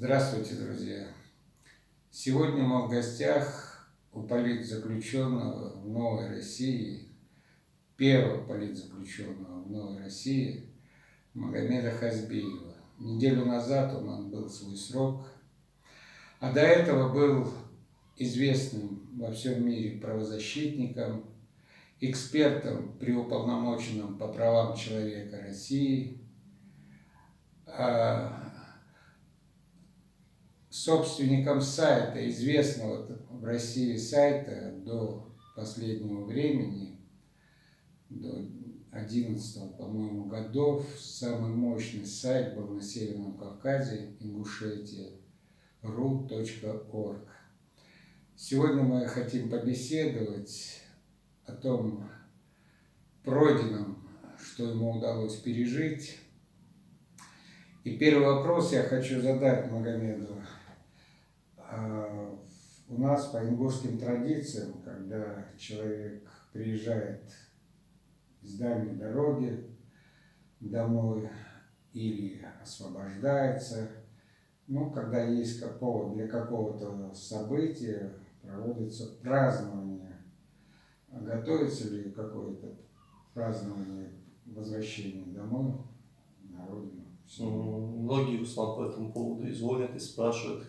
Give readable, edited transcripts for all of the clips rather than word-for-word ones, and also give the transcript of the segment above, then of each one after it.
Здравствуйте, друзья! Сегодня мы в гостях у политзаключенного в Новой России, первого политзаключенного в Новой России, Магомеда Хазбиева. Неделю назад он отбыл свой срок, а до этого был известным во всем мире правозащитником, экспертом при уполномоченном по правам человека России, собственником сайта, известного в России сайта до последнего времени, до 11, по-моему, годов, самый мощный сайт был на Северном Кавказе, Ингушетия, ru.org. Сегодня мы хотим побеседовать о том пройденном, что ему удалось пережить. И первый вопрос я хочу задать Магомеду. У нас по ингушским традициям, когда человек приезжает с дальней дороги домой или освобождается, когда есть повод для какого-то события, проводится празднование. Готовится ли какое-то празднование возвращения домой, на родину? Многие Руслан по этому поводу изволят и спрашивают,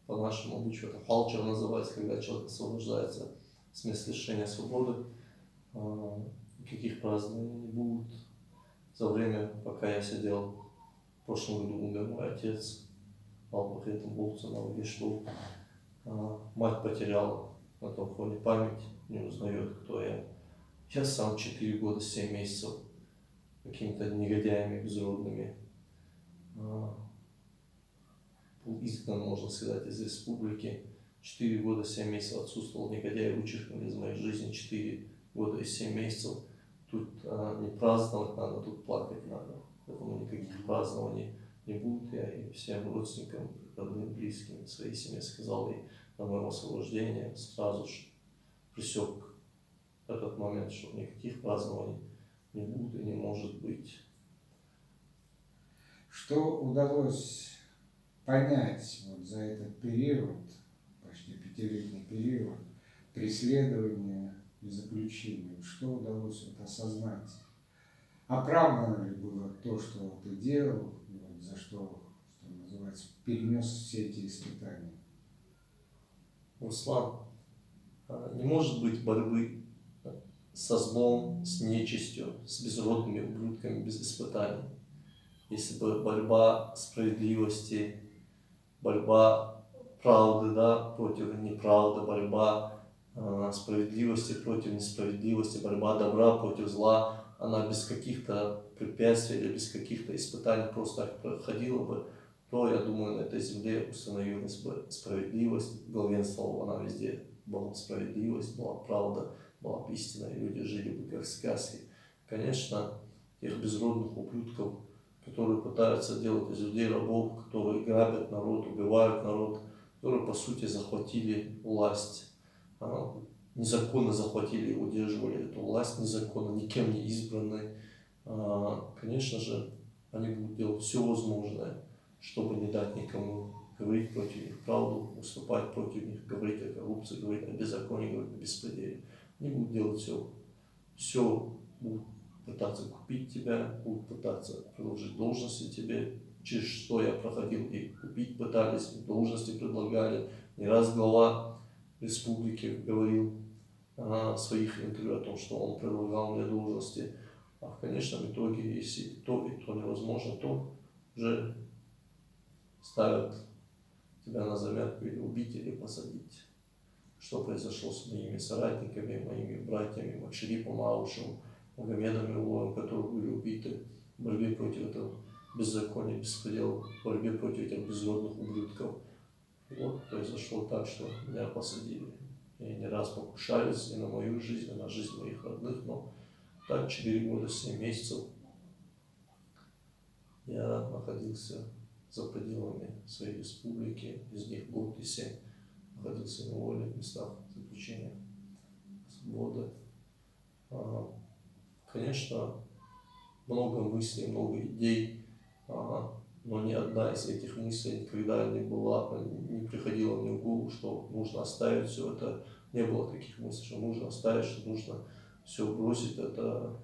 по нашему обычаю, это халчер называется, когда человек освобождается с места лишения свободы. Никаких празднований не будет. За время, пока я сидел, в прошлом году умер мой отец, пал пакетом болца на ваге, что мать потеряла на том фоне память, не узнает, кто я. Я сам 4 года, 7 месяцев какими-то негодяями безродными был изгнан, можно сказать, из республики. 4 года, 7 месяцев отсутствовал негодяй, вычеркнули из моей жизни 4 года и 7 месяцев. Тут не праздновать надо, тут плакать надо. Поэтому никаких празднований не будет. Я и всем родственникам, родным, близким, своей семье сказал, и на моем освобождении сразу же пресек этот момент, что никаких празднований не будет и не может быть. Что удалось понять за этот период, почти 5-летний период, преследования и заключения? Что удалось осознать? Оправдано ли было то, что ты делал, за что называется, перенес все эти испытания? Руслан, не может быть борьбы со злом, с нечистью, с безродными ублюдками без испытаний. Если бы борьба справедливости, борьба правды, против неправды, борьба справедливости против несправедливости, борьба добра против зла, она без каких-то препятствий или без каких-то испытаний просто так проходила бы, то, я думаю, на этой земле установилась бы справедливость, главенствовала она везде. Была справедливость, была правда, была бы истина, и люди жили бы как в сказке. Конечно, тех безродных ублюдков, которые пытаются делать из людей рабов, которые грабят народ, убивают народ, которые, по сути, захватили власть, незаконно захватили и удерживали эту власть, незаконно, никем не избранной. Конечно же, они будут делать все возможное, чтобы не дать никому говорить против них правду, выступать против них, говорить о коррупции, говорить о беззаконии, говорить о беспределе. Они будут делать все будут пытаться купить тебя, будут пытаться предложить должности тебе, через что я проходил, и купить пытались, и должности предлагали. Не раз глава республики говорил в своих интервью о том, что он предлагал мне должности. А в конечном итоге, если и то невозможно, то уже ставят тебя на заметку или убить, или посадить. Что произошло с моими соратниками, моими братьями Макшерипом, Аушем, Магомедом Илоем, которые были убиты в борьбе против этого беззакония, беспредела, в борьбе против этих безродных ублюдков. Вот произошло так, что меня посадили. И не раз покушались и на мою жизнь, и на жизнь моих родных, но так 4 года, 7 месяцев я находился за пределами своей республики, из них год и 7 находился в невольных местах заключения свободы. Конечно, много мыслей, много идей но ни одна из этих мыслей никогда не приходила мне в голову, что нужно оставить все это. Не было таких мыслей, что нужно оставить, что нужно все бросить. Это,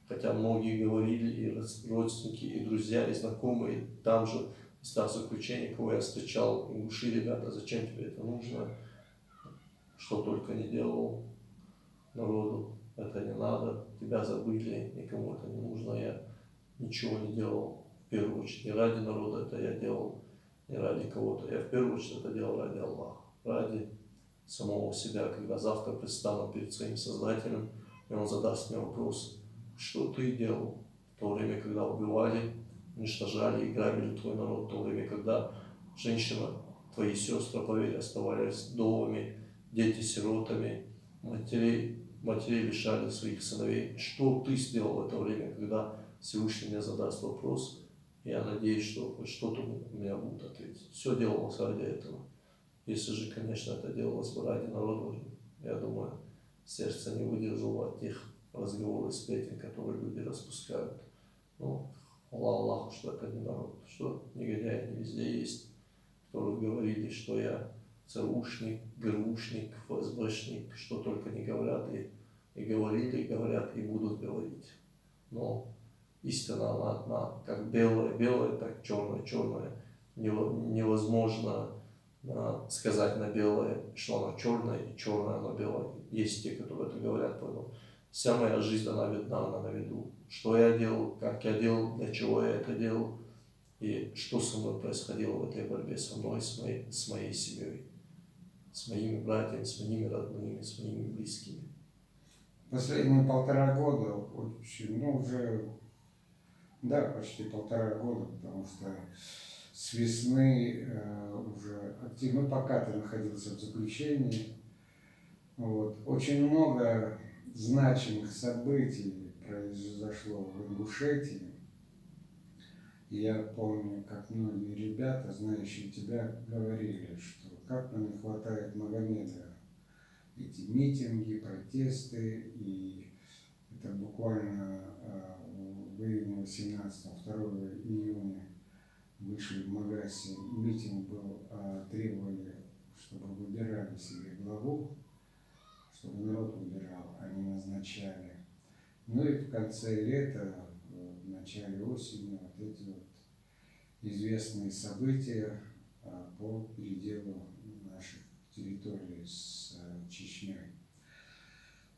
хотя многие говорили, и родственники, и друзья, и знакомые, там же места заключения, кого я встречал, ингуши, ребята, зачем тебе это нужно, что только не делал народу, это не надо, тебя забыли, никому это не нужно, я ничего не делал, в первую очередь, не ради народа это я делал, не ради кого-то, я в первую очередь это делал ради Аллаха, ради самого себя, когда завтра предстану перед своим Создателем, и Он задаст мне вопрос, что ты делал в то время, когда убивали, уничтожали и грабили твой народ, в то время, когда женщина, твои сестры, поверь, оставались вдовами, дети сиротами, матерей лишали своих сыновей. Что ты сделал в это время, когда Всевышний мне задаст вопрос, я надеюсь, что хоть что-то у меня будет ответить. Все делалось ради этого. Если же, конечно, это делалось бы ради народа, я думаю, сердце не выдержало от тех разговоров и сплетен, которые люди распускают. Ну, хвала Аллаху, что это не народ, что негодяи не везде есть, которые говорили, что я ЦРУшник, ГРУшник, ФСБшник, что только не говорят, и говорили, и говорят, и будут говорить. Но истина, она одна, как белое, так черное. Невозможно сказать на белое, что оно черное, и черное оно белое. Есть те, которые это говорят, поэтому вся моя жизнь, она видна, она на виду. Что я делал, как я делал, для чего я это делал, и что со мной происходило в этой борьбе со мной, с моей семьей, с моими братьями, с моими родными, с моими близкими. Последние 1,5 года очень, уже, да, почти 1,5 года, потому что с весны уже активно, пока ты находился в заключении, очень много значимых событий произошло в Ингушетии. И я помню, как многие ребята, знающие тебя, говорили, что как нам не хватает Магомеда. Эти митинги, протесты, и это буквально в июне 18, 2 июня вышли в Магасе, митинг был, требовали, чтобы выбирали себе главу, чтобы народ выбирал, а не назначали. Ну и в конце лета, в начале осени, эти известные события по переделу наших территорий с Чечней.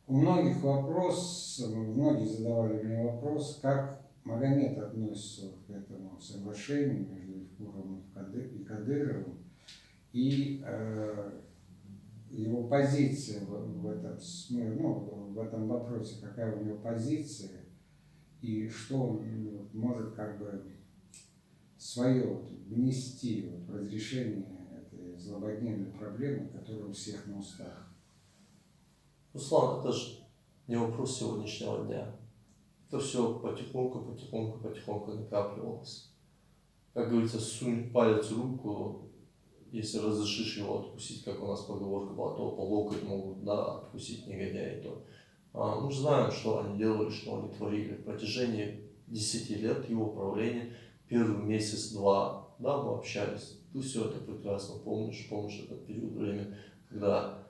У многих многие задавали мне вопрос, как Магомед относится к этому соглашению между Евкуровым и Кадыровым, и его позиция в этом вопросе, какая у него позиция, и что он может свое внести в разрешение этой злободневной проблемы, которая у всех на устах. Руслан, это же не вопрос сегодняшнего дня. Это все потихоньку накапливалось. Как говорится, сунь палец в руку, если разрешишь его откусить, как у нас поговорка была, то по локоть могут, откусить негодяи. Мы же знаем, что они делали, что они творили. В протяжении 10 лет его правления, первый месяц-два, мы общались. Ты все это прекрасно помнишь этот период времени, когда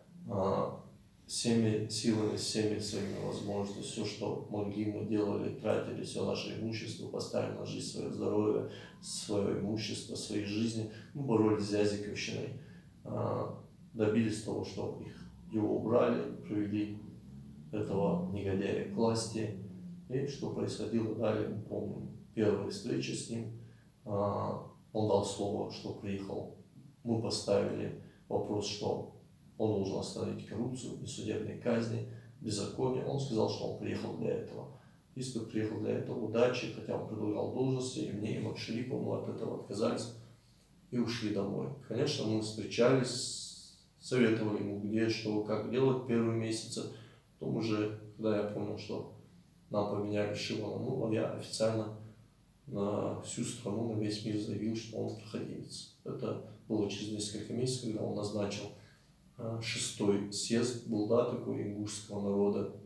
всеми силами, всеми своими возможностями, все, что могли, мы делали, тратили все наше имущество, поставили на жизнь свое здоровье, свое имущество, свои жизни. Мы боролись с Зязиковщиной, добились того, что его убрали, привели этого негодяя к власти. И что происходило далее, мы помним. Первая встреча с ним, он дал слово, что приехал. Мы поставили вопрос, что он должен остановить коррупцию, несудебные казни, беззаконие. Он сказал, что он приехал для этого. Если бы приехал для этого, удачи, хотя он предлагал должности, и мне, и Макшерипову от этого отказались и ушли домой. Конечно, мы встречались, советовали ему, где, что, как делать первые месяцы. Потом уже, когда я понял, что нам поменяли Шивана, я официально на всю страну, на весь мир заявил, что он проходимец. Это было через несколько месяцев, когда он назначил 6-й съезд, был такой ингушского народа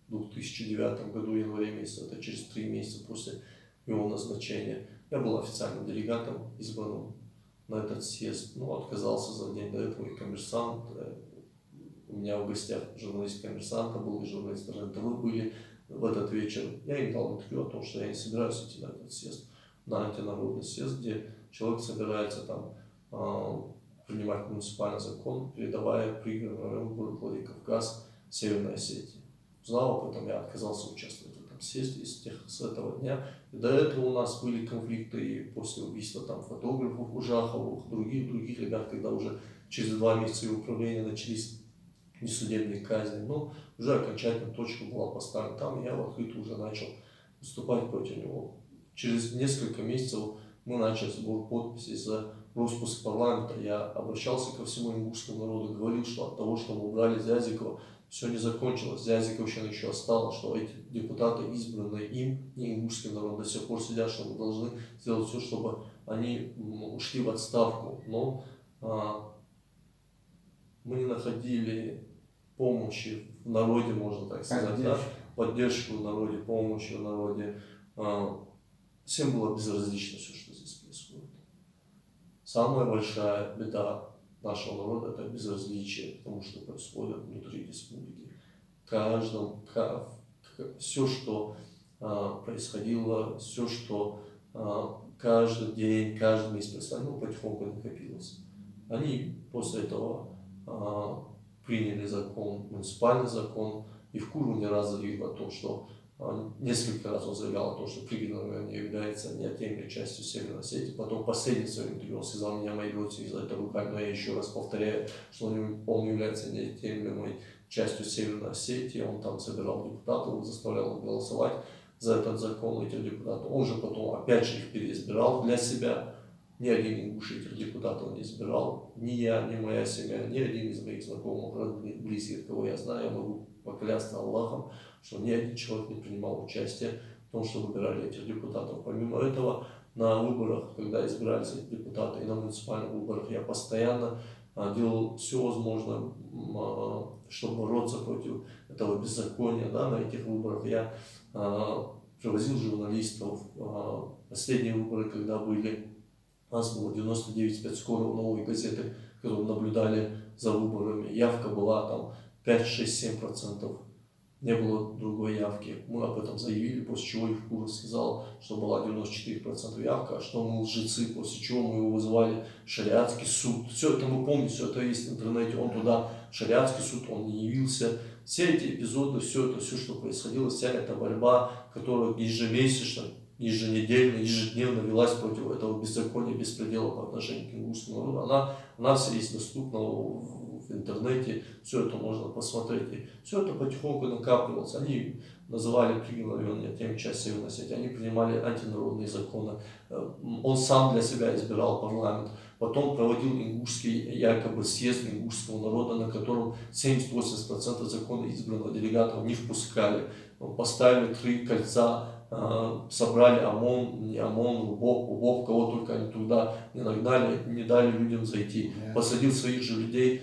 в 2009 году, январе месяце, это через 3 месяца после его назначения. Я был официальным делегатом, избранным на этот съезд, но отказался за день до этого, и «Коммерсант». У меня в гостях журналист «Коммерсанта» был, и журналисты РЕН-ТВ были в этот вечер. Я им дал интервью о том, что я не собираюсь идти на этот съезд, на антинародный съезд, где человек собирается там принимать муниципальный закон, передавая пригородный район Владикавказ Северной Осетии. Узнал об этом, я отказался участвовать в этом съезде с этого дня. И до этого у нас были конфликты, и после убийства там фотографов Ужаховых, других ребят, когда уже через 2 месяца его управления начались несудебные казни, но уже окончательно точка была поставлена там, и я в открытую уже начал выступать против него. Через несколько месяцев мы начали сбор подписей за распуск парламента. Я обращался ко всему ингушскому народу, говорил, что от того, что мы убрали Зязикова, все не закончилось. Зязиковщина еще осталось, что эти депутаты, избранные им, не ингушским народом, до сих пор сидят, что мы должны сделать все, чтобы они ушли в отставку. Но мы не находили помощи в народе, можно так сказать, да? Поддержку в народе, помощи в народе. Всем было безразлично все, что здесь происходит. Самая большая беда нашего народа – это безразличие к тому, что происходит внутри республики. Все, что происходило, все, что каждый день, каждый месяц происходило, потихоньку накопилось. Они после этого приняли закон, муниципальный закон, и в Куру не раз заявил о том, что несколько раз он заявлял о том, что пригородный район не является неотъемлемой частью Северной Осетии. Потом последний своем интервью он сказал, меня мои родственники за это ругали, но я еще раз повторяю, что он является неотъемлемой частью Северной Осетии. Он там собирал депутатов, заставлял их голосовать за этот закон, этих депутатов. Он же потом опять же их переизбирал для себя. Ни один ингуш этих депутатов не избирал, ни я, ни моя семья, ни один из моих знакомых, родных, близких, кого я знаю, я могу поклясться Аллахом, что ни один человек не принимал участие в том, что выбирали этих депутатов. Помимо этого, на выборах, когда избирались эти депутаты, и на муниципальных выборах, я постоянно делал все возможное, чтобы бороться против этого беззакония. Да, на этих выборах я привозил журналистов. Последние выборы, когда были, у нас было 99,5 скоро новые газеты, которые наблюдали за выборами. Явка была там 5, 6, 7%. Не было другой явки. Мы об этом заявили, после чего Евкуров сказал, что была 94% явка, что мы лжецы, после чего мы его вызывали в шариатский суд. Все это мы помним, все это есть в интернете. Он туда, в шариатский суд, он не явился. Все эти эпизоды, все, что происходило, вся эта борьба, которая ежемесячно, еженедельно, ежедневно велась против этого беззакония, беспредела по отношению к ингушскому народу, она вся есть доступна в интернете, все это можно посмотреть. И все это потихоньку накапливалось. Они называли пригородный район неотъемлемой частью Северной Осетии, они принимали антинародные законы. Он сам для себя избирал парламент. Потом проводил ингушский якобы съезд ингушского народа, на котором 70-80% закона избранного делегатов не впускали. Поставили 3 кольца, собрали ОМОН, не ОМОН, УБОП, кого только они туда не нагнали, не дали людям зайти. Посадил своих же людей,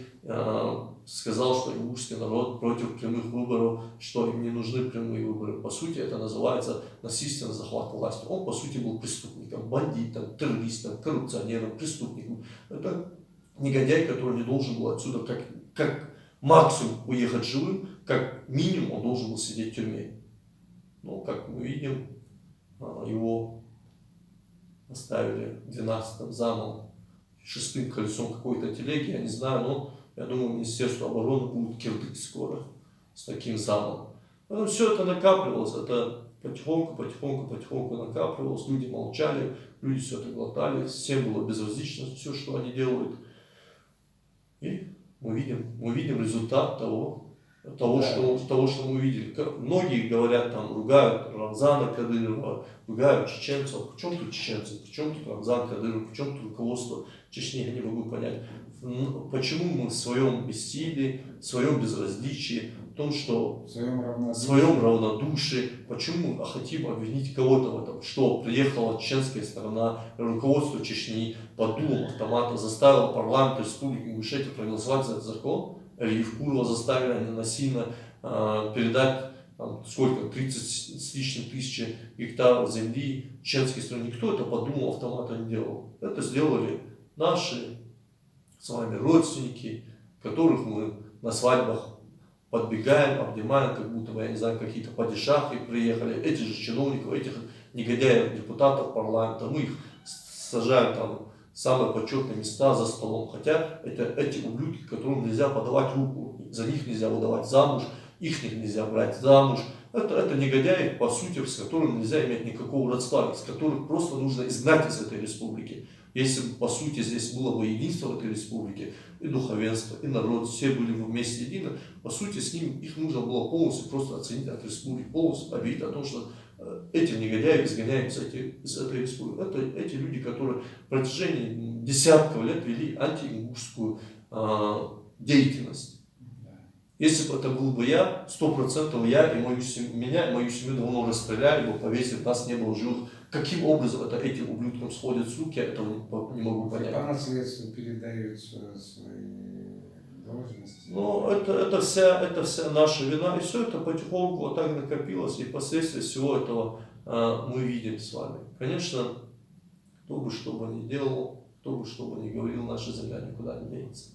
сказал, что ингушский народ против прямых выборов, что им не нужны прямые выборы. По сути, это называется насильственный захват власти. Он, по сути, был преступником, бандитом, террористом, коррупционером, преступником. Это негодяй, который не должен был отсюда как максимум уехать живым, как минимум он должен был сидеть в тюрьме. Но, как мы видим, его оставили 12-м замом, 6-м колесом какой-то телеги, я не знаю, но я думаю, Министерство обороны будет кирдык скоро с таким замом. Но все это накапливалось, это потихоньку накапливалось, люди молчали, люди все это глотали, всем было безразлично все, что они делают. И мы видим результат того, что мы видели. Многие говорят, там, ругают Рамзана Кадырова, ругают чеченцев. В чем тут чеченцы, в чем тут Рамзан Кадыров, в чем тут руководство Чечни, я не могу понять. Почему мы в своем бессилии, в своем безразличии, в том, что в своем равнодушии, почему мы хотим обвинить кого-то в этом, что приехала чеченская сторона, руководство Чечни под дулом автомата заставило парламент Республики Ингушетия проголосовать за этот закон, или Евкурова заставили насильно передать там, сколько, 30 с лишним тысячи гектаров земли в чеченской стране, никто это подумал, автомата не делал. Это сделали наши с вами родственники, которых мы на свадьбах подбегаем, обнимаем, как будто бы, я не знаю, какие-то падишахи приехали, эти же чиновников, этих негодяев, депутатов парламента, мы их сажаем там в самые почетные места за столом, хотя это эти ублюдки, которым нельзя подавать руку, за них нельзя выдавать замуж, их нельзя брать замуж. Это негодяи, по сути, с которыми нельзя иметь никакого родства, с которых просто нужно изгнать из этой республики. Если бы, по сути, здесь было бы единство в этой республике, и духовенство, и народ, все были бы вместе едины, по сути, с ним их нужно было полностью просто оценить от республики, полностью объявить о том, что этих негодяев изгоняем из этой республики. Это эти люди, которые в протяжении десятков лет вели антиингушскую деятельность. Если бы это был бы я, 100% я и меня и мою семью давно расстреляли бы, повесив, нас не было живых. Каким образом это этим ублюдкам сходит с рук, я этого не могу понять. По наследству передают свои должности. Ну, это вся наша вина, и все это потихоньку вот так накопилось, и последствия всего этого мы видим с вами. Конечно, кто бы что бы ни делал, кто бы что бы ни говорил, наша земля никуда не денется.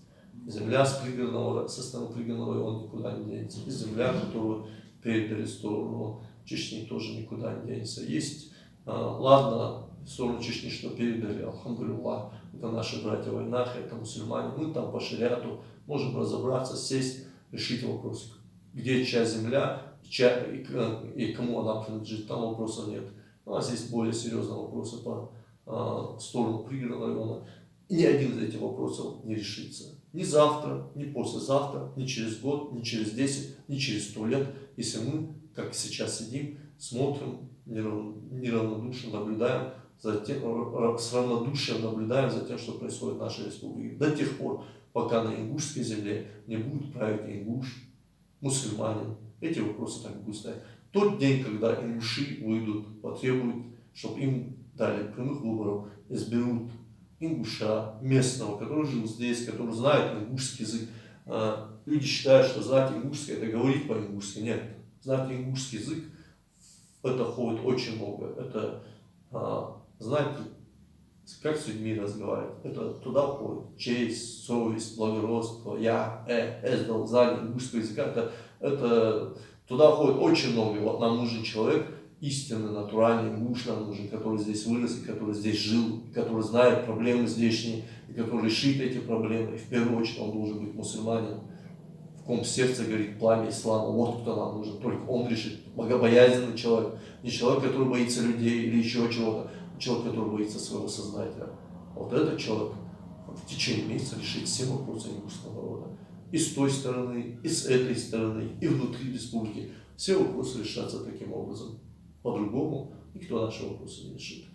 Земля со стороны пригородного района никуда не денется. И земля, которую передали в сторону Чечни, тоже никуда не денется. Есть, ладно, в сторону Чечни, что передали, алхамдулиллах, это наши братья в войнах, это мусульмане. Мы там по шариату можем разобраться, сесть, решить вопрос, где чья земля и кому она принадлежит. Там вопросов нет. У нас есть более серьезные вопросы по сторону пригородного района. И ни один из этих вопросов не решится. Ни завтра, ни послезавтра, ни через год, ни через 10, ни через 100 лет, если мы, как сейчас сидим, смотрим, неравнодушно наблюдаем за тем, с равнодушием наблюдаем за тем, что происходит в нашей республике. До тех пор, пока на ингушской земле не будет править ингуш, мусульманин, эти вопросы так будут стоять. Тот день, когда ингуши выйдут, потребуют, чтобы им дали прямых выборов, изберут ингуша местного, который жил здесь, который знает ингушский язык. Люди считают, что знать ингушский — это говорить по-ингушски. Нет, знать ингушский язык — это входит очень много. Это знать, как с людьми разговаривать. Это туда входит честь, совесть, благородство, знание ингушского языка. Это туда входит очень много. Вот нам нужен человек, истинный, натуральный ингуш нам нужен, который здесь вырос, и который здесь жил, и который знает проблемы здешние, и который решит эти проблемы. И в первую очередь он должен быть мусульманином, в ком сердце горит пламя ислама. Вот кто нам нужен, только он решит. Богобоязненный человек, не человек, который боится людей или еще чего-то, а человек, который боится своего Создателя. Вот этот человек в течение месяца решит все вопросы ингушского народа. И с той стороны, и с этой стороны, и внутри республики. Все вопросы решатся таким образом. По-другому никто наши вопросы не решит.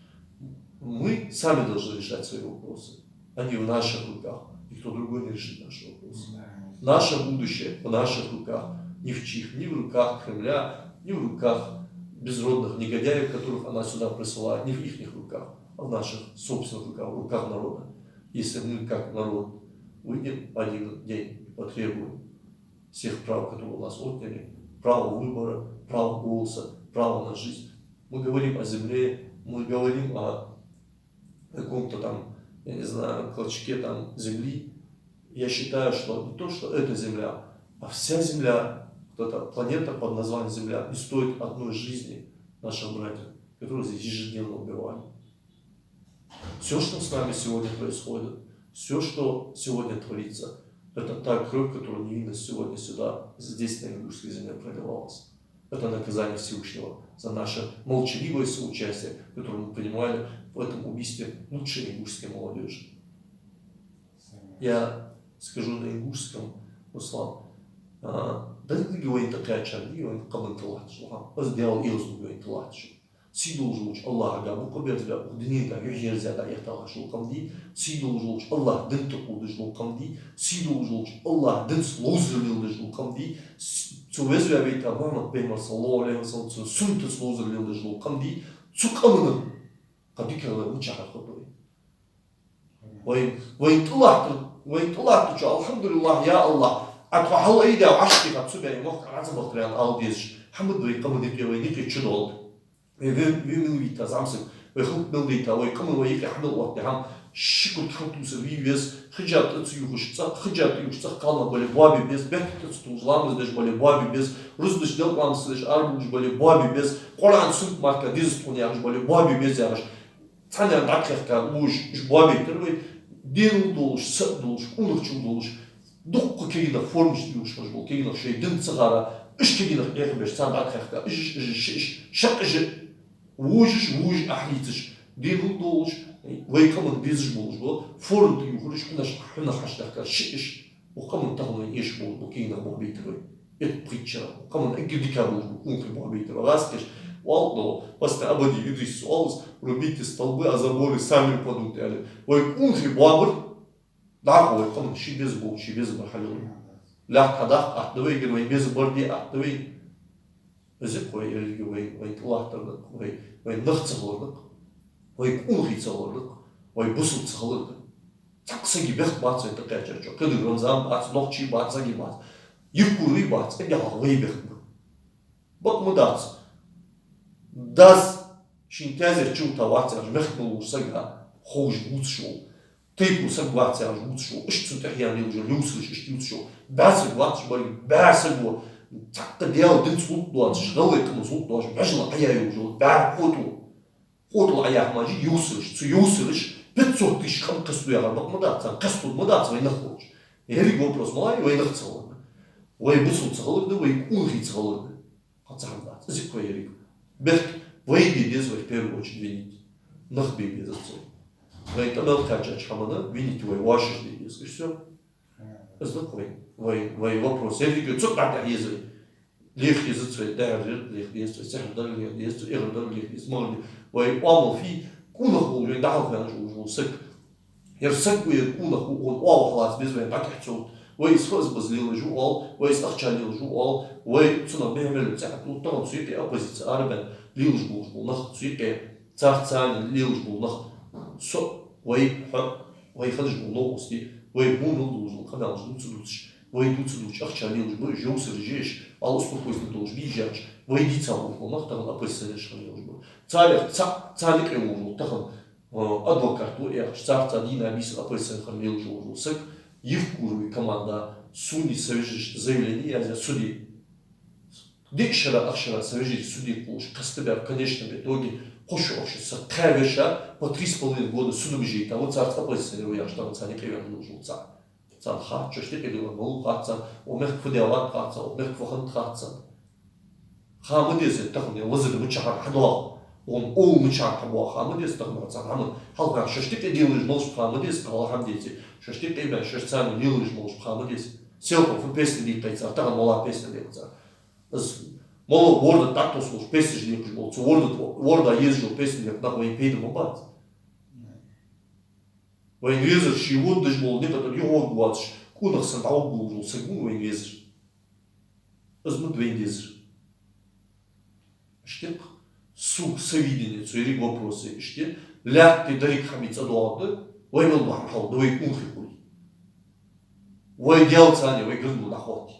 Мы сами должны решать свои вопросы. Они в наших руках. Никто другой не решит наши вопросы. Наше будущее в наших руках. Ни в чьих, ни в руках Кремля, ни в руках безродных негодяев, которых она сюда присылает. Не в их руках, а в наших собственных руках, в руках народа. Если мы, как народ, выйдем один день и потребуем всех прав, которые у нас отняли, право выбора, право голоса, право на жизнь. Мы говорим о земле, мы говорим о каком-то там, я не знаю, клочке там земли. Я считаю, что не то, что эта земля, а вся земля, вот эта планета под названием Земля, не стоит одной жизни наших братьев, которые здесь ежедневно убивали. Все, что с нами сегодня происходит, все, что сегодня творится, это та кровь, которая невинно сегодня сюда, здесь, на ингушской земле, проливалась. Это наказание Всевышнего за наше молчаливое соучастие, которое мы принимали в этом убийстве лучшей ингушской молодежи. Я скажу на ингушском, Руслан, да не говорит такая чарли, он комментировал, что он сделал илзу, говорит, Сидул жуч Аллах га bu kadar da dinida yüzlerce da ihtiyaç olkamdi. Sидул жуч Allah din tuqudış olkamdi. Sидул жуч Allah din slozerlildiş olkamdi. Çövezve beyt Muhammed Peygamber sallallahu aleyhi ve sellem suntu slozerlildiş olkamdi. Çukamını kadikalar muçaha qotoy. Vay tullah alhamdulillah ya Allah. Atwa Allah ida aşkı kapsu bey muhtar azam bakran al diş. حمد وي كم نيكي وي نيكي تشدول وي ملويتا زامسك وي خلق ملويتا وي كم وي يكي حمل وقت هم شكل خلطوس ويوز خجات تسيوش خجات يوش تخالنا более баби без бектец тузламыз деш более баби без руздыш делпамс деш арбуш более баби без Құран сүнт марка дизис туняш более баби без яш цаня дакхка уж баби тервей дел долш сат долш улыхчу долш дукку кегина формиш юш бол кегина шей дин цигара иш кегина ягбеш цан дакхка иш шак иш уж ахлитиш дел долш وي كمان بيزج بولج فورن تيو خرج كنا حنا حاش داك شيش وكمان تاخذ ايش بول كينا بو بيتر ات بريتشر كمان اجدي كابول كون في بو بيتر غاسكش والله بس ابدي يدري سؤال ربيت столбы а заборы сами падут يعني وي كون في بابر داك وي كمان شي بيزبول شي بيزبول حلو لا كدا اتوي جوي بيزبول دي اتوي ازك وي يلي وي طلعت وي نختصر وي كونغي تصورلك وي بوسل تصورلك تقصي بيخ بات انت قاعد كده رمضان بات نوتشي بات زغي بات يكوري بات يا وي بيخ بق مدات داز شينتازر تشو توات مخبل وسغا خوش بوت شو تيبو سغوات بوت شو اش تنت احيانا يوجو لوسلش اش تيوت شو باس بوات بل باس بو تق ديال دنت صوت دوات شغلك كم صوت دوات بجلا ايا يوجو با فوتو خودل أيام ماجي يوصلش 500 тысяч خم قصدو يا رب مدات قصدو مدات وين نخرج هري вопрос ماي وين نختصر وين بصل تصغر ده وين كونغي تصغر ده قطع مدات ازيك ويري بس وين بيدز وين первую очередь винить нахби без отцов وين تمام كاجاч хамана винить وين ваши здесь и все ازيك وين вопрос هري цук так езы ليخ يزت داير ليخ يزت سحر دار ليخ يزت إغر ليخ يزمر ويقامل فيه كونه هو يدعو في جو سك يرسك ويكونه هو خلاص بيزوي تاك حصول ويسفز بزليل جو ويس أخشاليل جو ويتصنع بيعمل تعطو طعم سيكي أبوزيت أربعين ليل جو نخ سيكي تعطان ليل جو نخ سو ويخرج نوصي ويبون جو خدام جو تلوش ويدوتلوش أخشاليل جو جو سرجيش على успокоительный должен бежать, войди целую, он там описываешь, царик его там адвокату, я царь один объяснил описываешь, хамил же сек, евкуровый команда суни совершить заявление, я суди, дикшера ахшера совершить суди пуш, кастебер в конечном итоге хошу общаться, кавеша по 3,5 года судом жить, а вот царь описываешь, я что царь не нужен царь. цан хат, что штеки дела, мол хатсан, омех фудеалат хатсан, омех фухан хатсан. Хамадес тахне лазер мучар хадва, он ол мучар хадва, хамадес тахне цан хамад. Халка, что штеки делаешь, мол хамадес, кала хамдети, что штеки бен, что цан делаешь, мол хамадес. Селка в песне летается, а там мала песня летается. Мол ворда так то слуш, песня летается, мол ворда езжу песня летается, нахуй пейду мобат. وإنجليزر شيوود دش بول نبتة اليوم واتش كونك سنتعود بول سجون وإنجليزر أزمت وإنجليزر إشتى سوق سويدني سويري وبروسي إشتى لا تدرك خميس أدوات وين الله حول ويكون في كل ويجال ثاني ويقرن الأخوات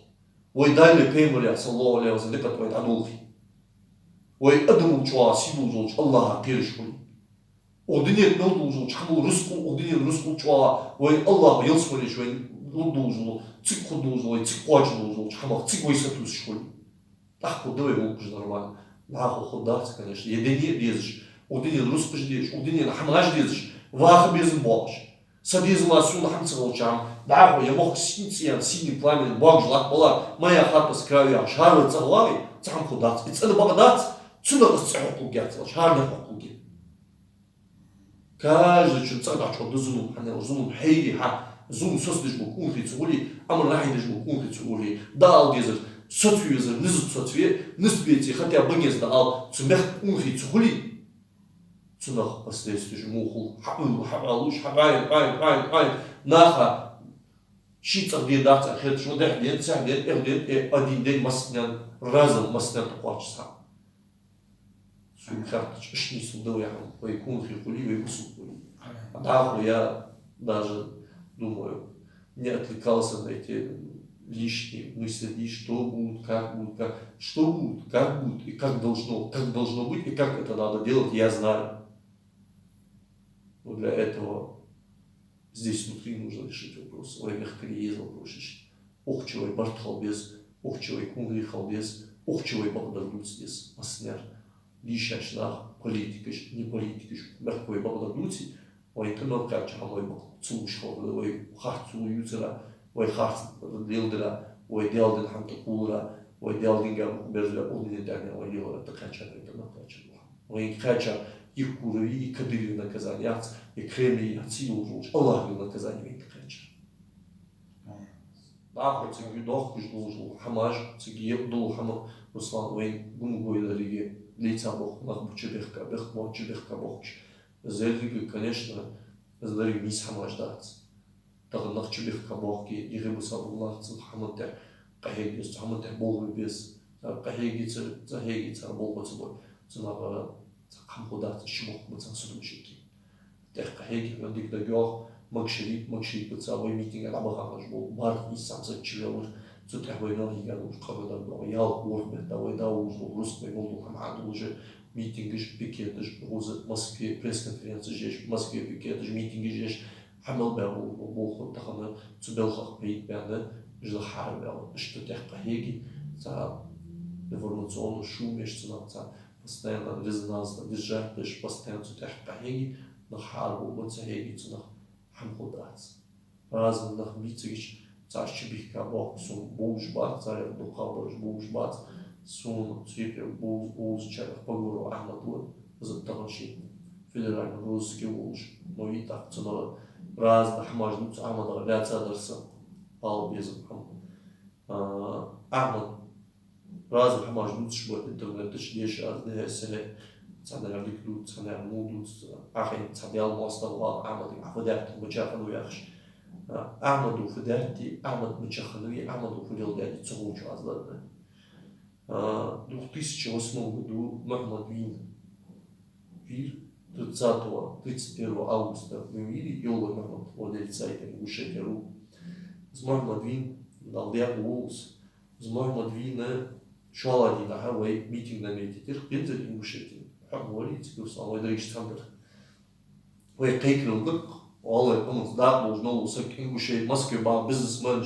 ويدال بيمريا صلى الله عليه وسلم نبتة وين عدولي ويقدموا جوا سيبوا جوج الله كيرش كل Одинет не должен, чхаму русскую, одинет русскую чуа, вой Аллах елсмолиш, вой должен, цик должен, цик плач должен, чхамах цик вой сатус школь. Так ходовый волк же нормально. Нахуй ходаться, конечно. Едине лезешь, одинет русский ждешь, одинет хамлаш лезешь, ваха без баш. Садизм ласу нахамца волчам. Нахуй я мог синциям, синий пламен, бог жлак была, моя хата с края, шарваться главой, цам ходаться. И цены богататься, цуна расцеху гятся, шарных окуги. Каждый что цада что дозунул, ханел зунул хейли ха, зун сослиш букун хицули, амр нахидиш букун хицули, дал дезер, соцвезер, низу соцве, низбети, хотя бы не сдал, цумех кун хицули, цунах последствия мухул, хабалуш, хабай, наха, щица где даться, хет что день, сядет, один день маснян, разом маснян плачется. Карточка, что не судовая, войкун хихули, войкусукули. А нахуй я даже думаю, не отвлекался на эти лишние мысли, что будет, что будет, как будет, и как должно быть, и как это надо делать, я знаю. Но для этого здесь внутри нужно решить вопрос. Ой, мехкриез вопрос решить. Ох, чего и барт халбез, ох, чего и кунгри халбез, ох, чего и багдадут здесь, маснер. Лишашнах, политикаш, не политикаш, мехкой багдадути, ой, кемел кача, ой, цушхал, ой, харцу ютера, ой, харц дилдера, ой, делден хантакура, ой, делдинга безля угнетания, ой, делден такача, ой, кемел кача, ой, кача, их кури, и кадыри наказания, и креми, и отсилу жуж, Аллах бил наказание, ой, кача. Ах, цигю дох куш должен, хамаж, цигиев дол хама, Руслан, ой, гумгой далеге. Лица Бог, нах бучебехка, бех мочебехка Богч. Зельги, конечно, здари мис хамаждац. Так нах чебехка Богки, и рыбуса Бог цил хамате, кахегис, хамате Бог без, кахегица, захегица, Бог собой. Цунага хамходат, шмок, мацан судмшики. Тех кахеги, вандик дагёх, макшери, пацавой митинг, рабахамаш был, бар и сам зачевел. Цутахвой ноги уж когда был ял урбе, давай да уж русской волну хамаду уже митинги ж пикеты ж в Москве пресс-конференции здесь в Москве пикеты ж митинги здесь хамел был ход тахана цубелхах прит бяда жил харбел что тех пахеги за информационную шумеш за постоянно резонанс держать постоянно тех пахеги на харбу вот захеги на хамходац разных митинги Царщебихка Бог, сун Бужбат, царь Духабаш Бужбат, сун цвипе Бужчаров Погуру Ахмадур, Затараши, федеральный русский уж, но и так цена раз Ахмадур, Ахмадур, Ляцадарса, Пал Безом, Ахмад, раз Ахмадур, что интернет, шлеш, аздеселе, цадар Ликдут, цадар Мудут, Ахин, цабял Мостава, Ахмад, Ахвадят, Бачахану Яхш. Ахмаду Федерти, Ахмад Мачаханови, Ахмаду Фудел дяди Цугучу Аздады. В 2008 году Махмад Вин Вир 30-31 августа в мире Йола Махмад владелец сайта Ингушетия.ру с Махмад Вин дал диагу голос с Махмад Вина шуалади на Хавай митинг на метитер Пензель Ингушетия. Говорит, что он дальше сам говорит. Вы кейкрылдык Олай, помню, да, должно быть бывший Москве бизнесмен,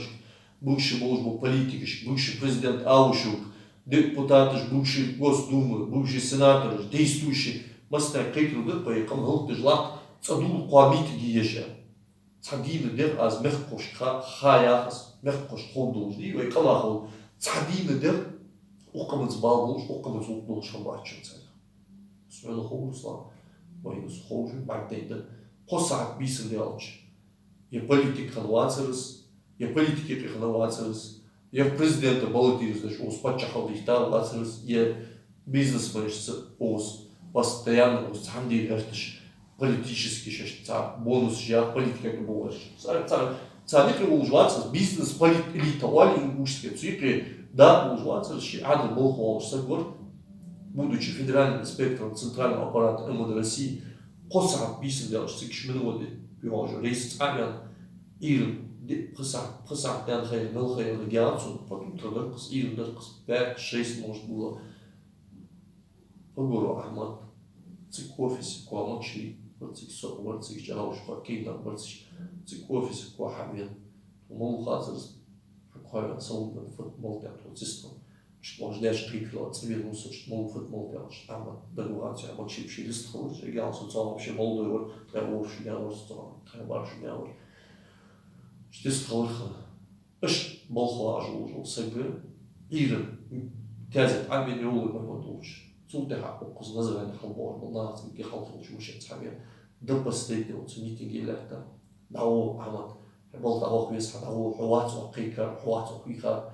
бывший политик, бывший президент Аушук, депутат, бывший Госдумы, бывший сенатор, действующий. Масна кейкрудер поехал, но ты жлат, цадул куамит гиеша. Цадины дер аз мехкош хаяхас, мехкош хондулж, и вы калахол. Цадины дер, укамец балбулж, укамец укнул шамбачен царь. Смело хоуслан, мой схожий, багдейдер. Посад бисен делач. Я политик ханвацерс, я политики ханвацерс, я президента баллотируюсь, значит, ос пачахал дихтар вацерс, я бизнесмен, ос постоянно ос хамди гарташ политический шашца бонус я политика как было. Царь не ужваться бизнес политика вали ингушские цифры да ужваться что адрес был холш сагор будучи федеральным инспектором центрального аппарата МВД России Посад бисен делач сикшменоды пюажу рейс царян ирн посад дан хай мел хай региацию потом трудеркс ирн деркс 5-6 может было Погору Ахмад цик офисе куамачи цик со цик чалауш кейна цик офисе куахамин мол хазерс какой салон футбол театр систем что можно даже прикрыл цивилизацию что мол футбол театр там дорогация мочи через холод регион социал вообще молодой вот треба уж я вот треба уж я вот что сказал эш болхлажу уже сагы ирн тязет аминёлы мамадуш Цутеха окус называем халбор, волна цинки халфул чушен цамир. До последнего митинги лета. Дау Ахмад, был того хвеса, дау хуацу акика, хуацу хиха,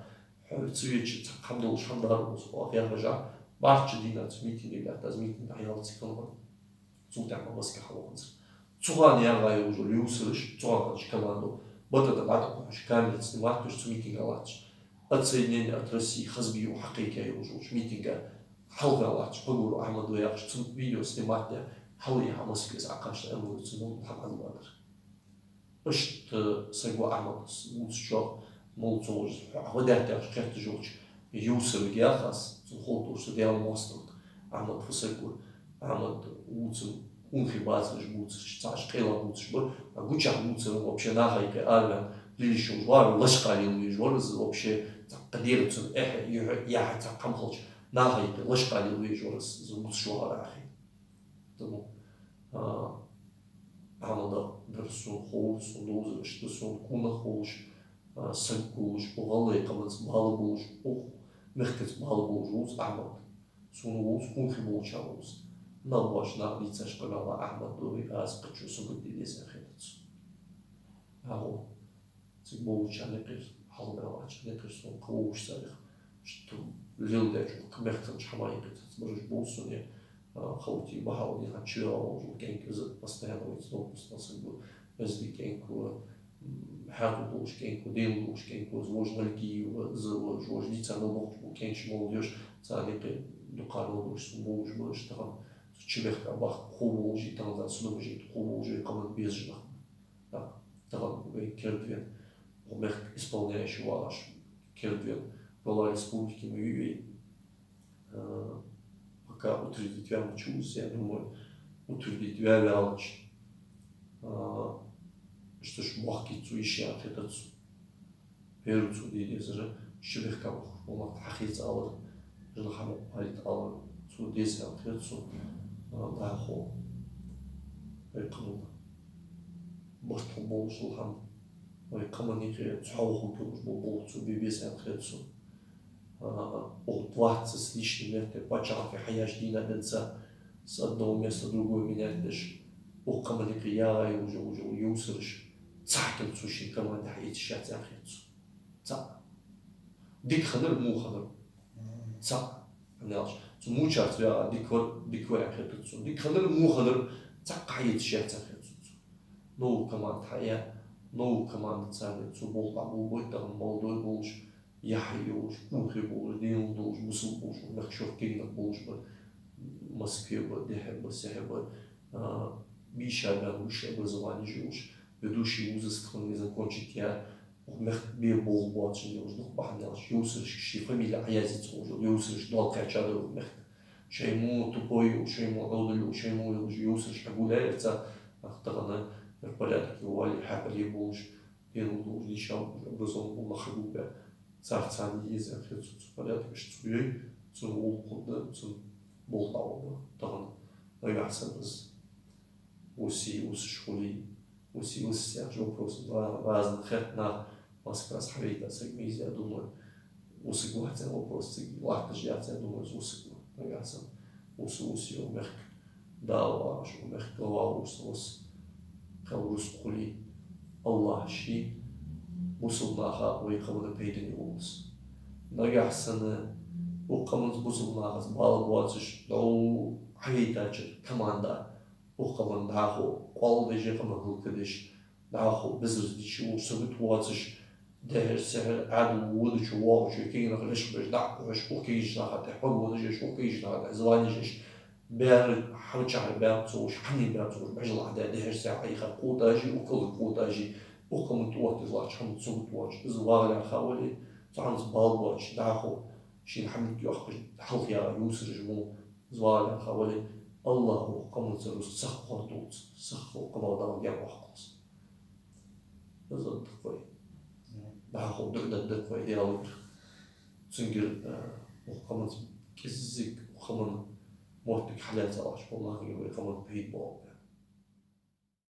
цвечи цамдул шандару, афербажа. Барча дина митинги лета, митинг аял цикл. Цутеха маска халонц. Цуган яргай уже люсрыш, цуган команду. Вот это батон, камень снимать, что митинг алач. Отсоединение от России хазбию хакейка уже митинга. حلقة بقولوا أحمد وياك شو فيديو سمعته حلقة حماس كيس عقاش أمور سمون محمد البدر. إيش تسجوا أحمد وتشوف молцож ودعت شكت جوج يوصل جاخس تخوض وسديال مواصلات عمد فسكور عمد وصل унхи базыш буцыш цаш кела буцыш бо гуча буцыш вообще нахайка армян лишь жвар лашкалил жвар вообще قديرت я так камхолч нахайка лашкалил жвар буцыш ахи тому عمدا درسون خوش سندوزش درسون کونه خوش سنکوش بغله قبض بالا بوش مختز بالا بوش روز عمد سونوز کون خبوش عوز نباش نقلیتش قبلا عمد دوی از قچو سبب دیدیز اخیرت اهو تبوش نقر حلقه واج نقر سون خوش سرخ شتو لیل دچو کمختش حمایه قطعت برش بوسونی خوتي بحاول يحكي وكان كذا постоянно يتصل بس كان كو حاول دوش كان كو دين دوش كان كو زوج نلقي زوج دي تنو كان شي молодежь صادق دقالو دوش موج باش ترى تشبه بخ خوب جي تنو سنو جي خوب جي كمان بيزجنا ترى كيردвен ومخ исполняющий ваш كيردвен была республики мы пока утвердить учусь, я думаю, утвердить вялч, что ж махки цуищи от этого перуцу дедезер, щебех кам хумак хахиц алар, жнахам алит алар, цу дезер от этого да хо, экну, бахту болшул хам, экаманике цауху кюш болцу бибез от этого. 20 с лишним лет почав хаяждина денца с одного места в другое менять о команде я уже юсерш цахтен суши команда хит шат захицу ца дик хадер му хадер ца наш мучат я диквер хатцу дик хадер му хадер ца хит шат захицу но команда хая но команда царицу бол абу бойтан молодой болш يحيوش كوخي بوش دين دوش مسل بوش مخشوف كينك بوش Москве дехе сехе биша бягуша образование живуш ведущие вузы страны закончить я мех бе бол бачи уже дух бахняш юсыш ши фамилия аязит уже юсыш дал качаду мех шейму тупой шейму одолю шейму юсыш агуляется ахтарана порядок его али хапали буш дин душ дишам образован был нахрубя царцан езен хецу порядок что ей zum улкуда zum болтауба таган нагасан biz уси школи уси всех вопрос разных хет на Москва схватила сегмиз я думаю уси гуатен вопрос лахта я думаю уси нагасан уси умех дава что умех глава ус каурус школи Allah ши мусулнаха уйхавда пейден ус нагасан وقمت بوصل ناقص بالبواتش لو حيتاجر كماندا وقمن داخو قال دجي قمن كدش داخو بزرز دي شو سبت واتش ده سهل عاد ودش واش كاين غلش باش داخوش وكيش ناخذ حق ودش وكيش ناخذ زوانيش بير حوشع بير توش حني بير توش بجل عدا ده ساعه يخ قوتاجي وكل قوتاجي وقمن توات زلاش حمد سبت واتش زوال خاولي تعرض بالبواتش داخو شين حمد يوخش حلق يا يوسر جمو زوال خاولي الله قمن زروس سخ قردوت سخ قمن دام يا وحقص بالضبط كوي باخو دد كوي ديال سنجل وقمن كزيك وقمن موتك حلال زواج والله يقول قمن بيد بو